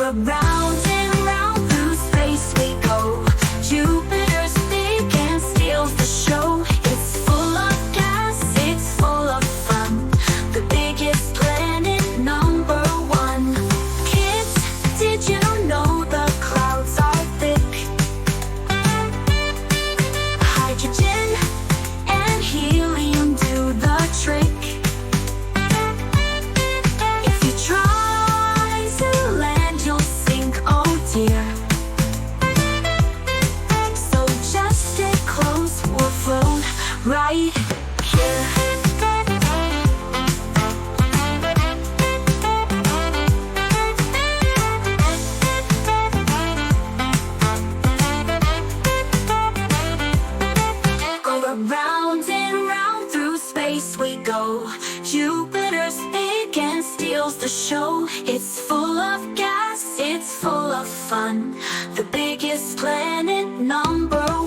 around and round through space we go. Jupiter's big and steals the show. It's full of gas, it's full of fun. The biggest planet, number one. Kids, did you know the clouds are thick? Hydrogen and helium do the trick. If you try to land, you'll sink, oh dear. So just stay close, we'll float right here. Around and round through space we go. Jupiter's big and steals the show. It's full of gas, it's full of fun. The biggest planet, number one.